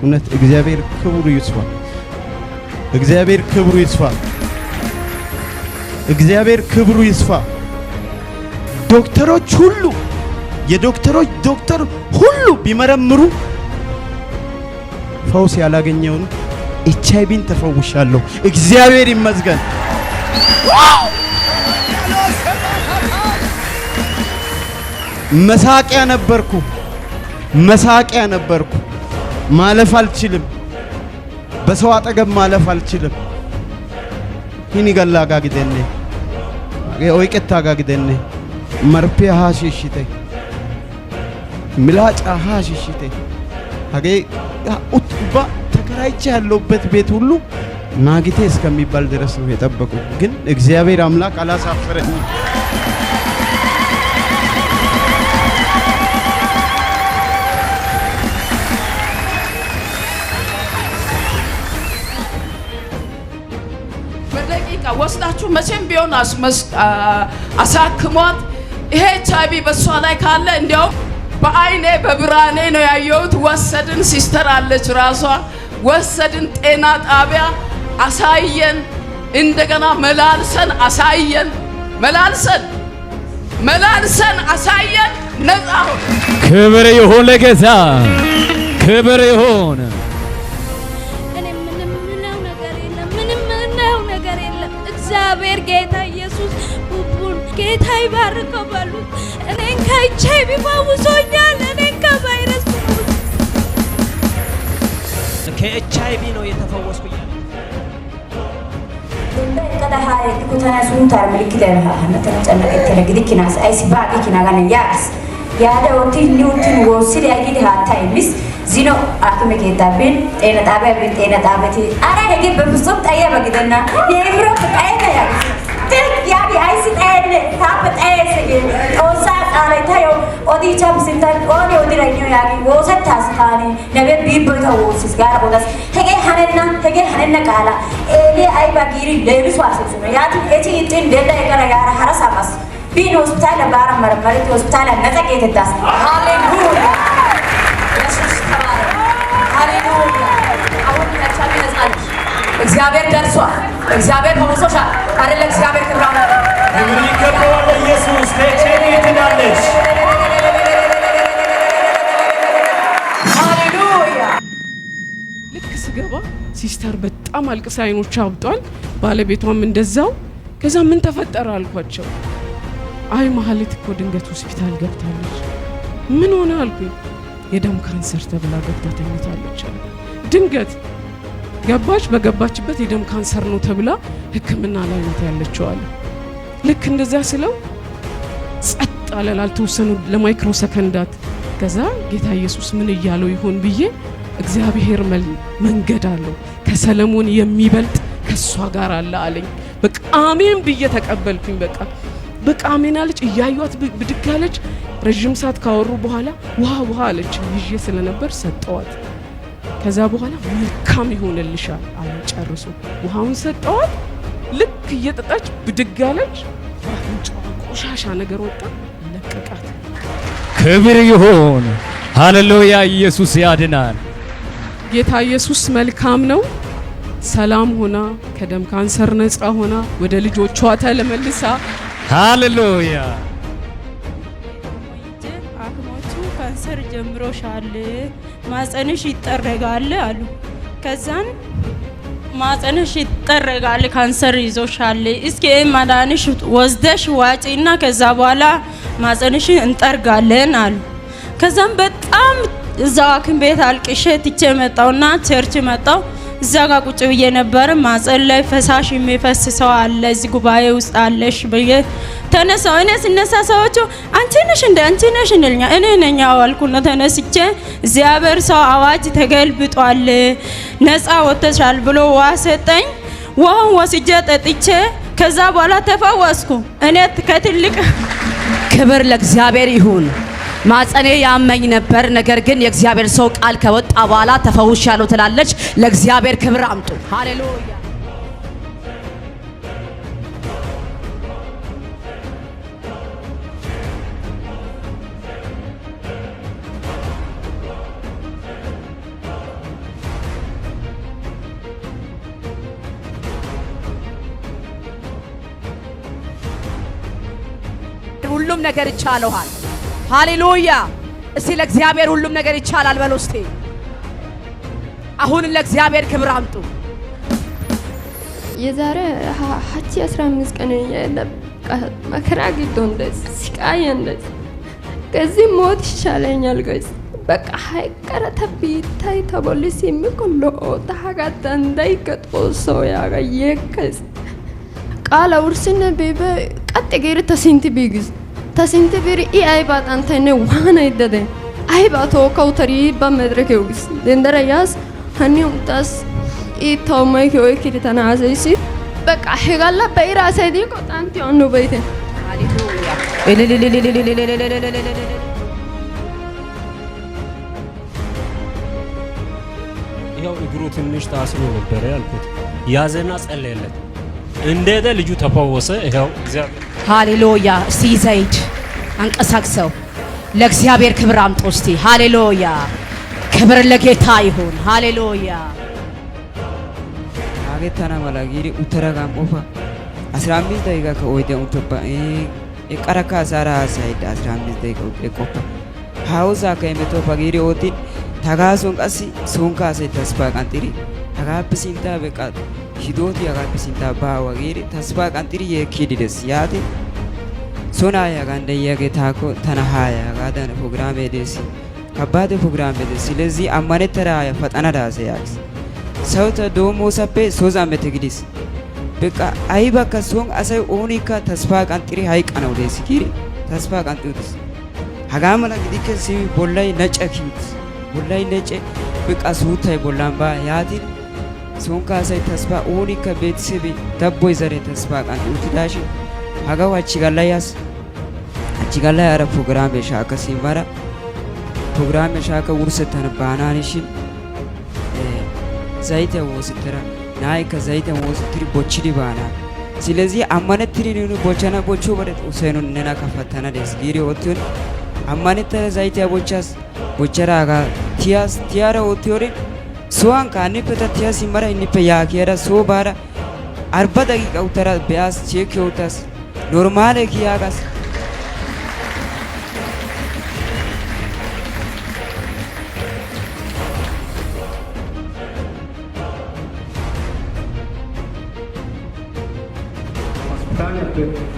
እውነት እግዚአብሔር ክብሩ ይስፋ። እግዚአብሔር ክብሩ ይስፋ። እግዚአብሔር ክብሩ ይስፋ። ዶክተሮች ሁሉ የዶክተሮች ዶክተር ሁሉ ቢመረምሩ ፈውስ ያላገኘውን ኤችአይቪን ተፈውሻለሁ። እግዚአብሔር ይመስገን። መሳቂያ ነበርኩ። ማለፍ አልችልም። በሰው አጠገብ ማለፍ አልችልም። ሂኒ ገላጋ ግደኔ ኦይቀታ ጋግደኔ መርፔ ሃሽሽቴ ምላጫ ሃሽሽቴ አገ ኡትባ ተከራይቼ ያለውበት ቤት ሁሉ ናግቴ እስከሚባል ድረስ ነው የጠበቁ። ግን እግዚአብሔር አምላክ አላሳፈረኝ። በደቂቃ ወስዳችሁ መቼም ቢሆን አሳክሟት። ይሄ ኤችአይቪ በሷ ላይ ካለ እንዲያው በአይኔ በብራኔ ነው ያየሁት። ወሰድን፣ ሲስተር አለች ራሷ ወሰድን፣ ጤና ጣቢያ አሳየን። እንደገና መላልሰን አሳየን። ነፃ ሆነ። ክብር ይሁን ለጌታ፣ ክብር ይሁን። እኔ ምንም ነገር የለም። እግዚአብሔር ጌታ ኢየሱስ ቡቡን ጌታ ይባርከው በሉት። እኔን ከኤችአይቪ ፈውሶኛል። እኔን ከቫይረስ ከኤችአይቪ ነው የተፈወስኩኝ። kada haye kutana suntar milikile ha natana chana ettele gidikinas ay sibagi kinagana yas yaade oti liutin wo sidi agidi ha times zino akime ketabin tena tabeti ara hege befusum tayya bagidana yemro tayya ya tel yabi ay sit ene tapet ese osa ara tayo odi chap sintan odi rayo yagi wo satas khani nebe bibo ta wo sisgara odas hege hanenna kala ele ay bagiri levis wasu no yati eti itin deda ekara gara harasamas bin hospital bara marmari hospital natake das hallelujah yesus tabarak hallelujah አሁን ኤችአይቪ ነፃ ነሽ። እግዚአብሔር ደርሷል። እግዚአብሔር ፈውሶሻል። አይደለ? እግዚአብሔር ክብራና ይከበራል። ኢየሱስ ከኤችአይቪ ትዳለች። ሃሌሉያ። ልክ ስገባ ሲስተር በጣም አልቅሳ አይኖቿ አብጧል። ባለቤቷም እንደዛው። ከዛ ምን ተፈጠረ አልኳቸው። አይ መሀሌት እኮ ድንገት ሆስፒታል ገብታለች። ምን ሆነ አልኩኝ። የደም ካንሰር ተብላ ገብታ ተኝታለች አሉ። ድንገት ገባች። በገባችበት የደም ካንሰር ነው ተብላ ሕክምና ላይ ናት ያለችው አለ። ልክ እንደዛ ስለው ጸጥ አለ ላልተወሰኑ ለማይክሮ ሰከንዳት። ከዛ ጌታ ኢየሱስ ምን እያለው ይሆን ብዬ እግዚአብሔር መንገድ አለው ከሰለሞን የሚበልጥ ከሷ ጋር አለ አለኝ። በቃ አሜን ብዬ ተቀበልኩኝ። በቃ አሜን አለች። እያዩት ብድግ አለች። ረጅም ሰዓት ካወሩ በኋላ ውሃ አለች። ይዤ ስለነበር ሰጠዋት። ከዛ በኋላ መልካም ይሆንልሻል አለ። ጨርሶ ውሃውን ሰጠዋት። ልክ እየጠጣች ብድግ አለች። ቆሻሻ ነገር ወጣ፣ ለቀቃት። ክብር ይሁን። ሃሌሉያ። ኢየሱስ ያድናል። ጌታ ኢየሱስ መልካም ነው። ሰላም ሆና ከደም ካንሰር ነፃ ሆና ወደ ልጆቿ ተመልሳ ሃሌሉያ። አክሞቹ ካንሰር ጀምሮሻል፣ ማጸንሽ ይጠረጋል አሉ። ከዛን ማጸንሽ ይጠረጋል፣ ካንሰር ይዞሻል፣ እስኪ መድኃኒትሽ ወስደሽ ዋጪና ከዛ በኋላ ማጸንሽ እንጠርጋለን አሉ። ከዛም በጣም እዛው ሐኪም ቤት አልቅሼ ትቼ መጣውና ቸርች መጣው። እዛ ጋር ቁጭ ብዬ ነበር። ማጸን ላይ ፈሳሽ የሚፈስሰው አለ እዚህ ጉባኤ ውስጥ አለሽ ብዬ ተነሳው። እኔ ስነሳ ሰዎቹ አንቺ ነሽ እንደኛ እኔ ነኝ አልኩና ተነስቼ እግዚአብሔር ሰው አዋጅ ተገልብጧል ነፃ ወጥተሻል ብሎ ዋሰጠኝ። ውሃውን ወስጄ ጠጥቼ ከዛ በኋላ ተፈወስኩ። እኔ ከትልቅ ክብር ለእግዚአብሔር ይሁን። ማጸኔ ያመኝ ነበር፣ ነገር ግን የእግዚአብሔር ሰው ቃል ከወጣ በኋላ ተፈውሻለሁ ትላለች። ለእግዚአብሔር ክብር አምጡ። ሃሌሉያ። ሁሉም ነገር ይቻለዋል። ሃሌሉያ። እስቲ ለእግዚአብሔር ሁሉም ነገር ይቻላል በሉ እስቲ። አሁን ለእግዚአብሔር ክብር አምጡ። የዛሬ 15 ቀን መከራ ግዶ እንደዚህ ስቃይ እንደዚህ ከዚህ ሞት ይሻለኛል ጋይስ በቃ ሃይቀረተ ቢታይ ተቦልሲ የሚቆሎ ታጋታ እንዳይቀጦሶ ያጋየከስ ቃላ ውርስነ ቤበ ቀጥ ገይር ተሲንቲ ቢግዝ ተሲንቲ ቢሪ አይባት አንተነ ዋና ይደደ አይባቶ ከውተሪ በመድረክ ይውግስ ደንደራያስ ሀኒም ታስ ኢቶማይ ሆይ kiritana asaysi በቃ ሄጋላ በኢራሳ ዲቆ ታንቲ ኦኑ በይተ ሃሌሉያ። ይኸው እግሩ ትንሽ ታስሮ ነበር ያልኩት ያዘና ጸለየለት እንደደ ልጁ ተፈወሰ። ይኸው እግዚአብሔር ሃሌሉያ። እስቲ ዘይድ አንቀሳቅሰው ለእግዚአብሔር ክብር አምጡ እስቲ። ሃሌሉያ። ክብር ለጌታ ይሁን። ሃሌሉያ። አገታና ማላጊሪ ኡተራጋም ቆፋ 15 ደቂቃ ከወይደ ኡተባ ቀረካ ሳራ ሳይድ 15 ደቂቃ ቆፋ ሃውዛ ከመቶ ባጊሪ ኦቲ ታጋሶን ቀሲ ሶንካ ሳይ ተስፋ ቀንጥሪ ታጋፕ ሲንታ በቃ ሂዶቲ ያጋፕ ሲንታ ባዋጊሪ ተስፋ ቀንጥሪ የኪዲደስ ያቲ ሶና ያጋንደ የጌታኮ ተናሃያ ጋዳን ፕሮግራም ኤዴሲ ከባድ ፕሮግራም ኤዴሲ ስለዚህ አማነተራ ፈጣና ዳሰ ያክስ ሰውተ ዶሞ ሰፔ ሶዛ መተግዲስ በቃ አይባካ ሶን አሳይ ኦኒካ ተስፋ ቀንጥሪ ሃይቀነው ደስኪሪ ተስፋ ቀንጥሪስ ሀጋመላ ግዲከ ሲ ቦላይ ነጨኪት ቦላይ ነጨ በቃ ሱታይ ቦላምባ ያቲ ሶንካ አሳይ ተስፋ ኦኒካ ቤተሰብ ደቦይ ዘሬ ተስፋ ቀንጥሪ ዳሽ ሀጋው አቺጋላያስ አቺጋላይ አረ ፕሮግራም የሻከ ሲማራ ፕሮግራም የሻከ ውርሰተን ባናንሽን ዘይተ ወስተራ ናይ ከዘይተ ወስትሪ ቦችዲ ባና ስለዚህ አማነትሪ ነው ቦቻና ቦቾ በረት ኡሰኑ ነና ከፈተና ደስጊሪ ወቱን አማነተረ ዘይተ ቦቻስ ቦቸራጋ ቲያራ ወቲዮሪ ሶዋን ካኒ ፐተ ቲያስ ይመራ ኢኒፈ ያኪራ ሶ ባራ 40 ደቂቃ ኡተራ ቢያስ ቼክ ይውታስ ኖርማል ኪያጋስ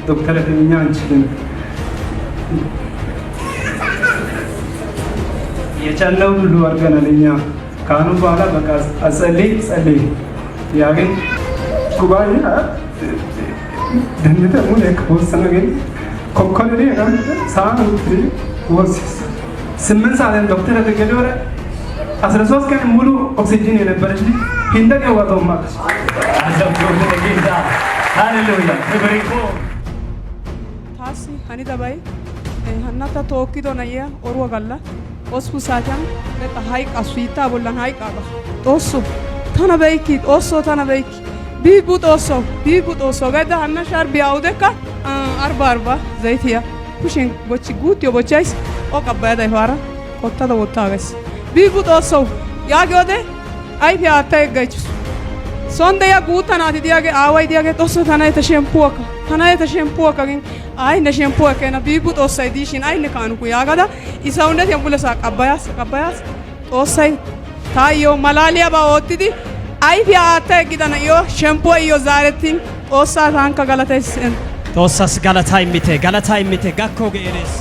ዶክተር እኛ አንችልም የቻለው ሁሉ አድርገናል። እኛ ካኑ በኋላ በቃ ጸልይ ያገኝ ጉባኤ ደንተ ሙሉ ከወሰነ ግን ኮኮሌ ሳን ወሲስ 8 ሰዓት ዶክተር ተገደረ 13 ቀን ሙሉ ኦክሲጅን የነበረች ሂንደቀ ወጣውማ ሃሌሉያ ክብር ይሁን። ታሲ ሀኒዳባይ ሀናታ ተወኪዶ ነየ ኦርወ ጋላ ሆስፒታል ሳቲያን በቃ ሃይቃ ሱይታ ቦላን ሃይቃ ጦሶ ተነበይኪ ጦሶ ተነበይኪ ቢቡ ጦሶ ጋዳ ሀና ሻር ቢያውደካ አርባ ዘይቲያ ኩሽን ቦቺ ጉቲዮ ቦቻይስ ኦ ቀባያዳ ይፋራ ኮታዳ ወታገስ ቢቡ ጦሶ ያገወደ አይፊያ አታይጋይችስ sonde ya guuta naati diyaage aaway diyaage xosso tana eta shemppuwakka gin ay ne shemppuwakka na biibu xoossay diishin aynne kaanuku yaagada i sawunnetiyan mulesaa qabbayaas xoossay taayyo malaaliyaabaa oottidi ayfiyaa aatta eggida na'iyo shemppuwa iyyo zaarettin xoossaa taankka galatays Xoossas galata immite gakkooge erees.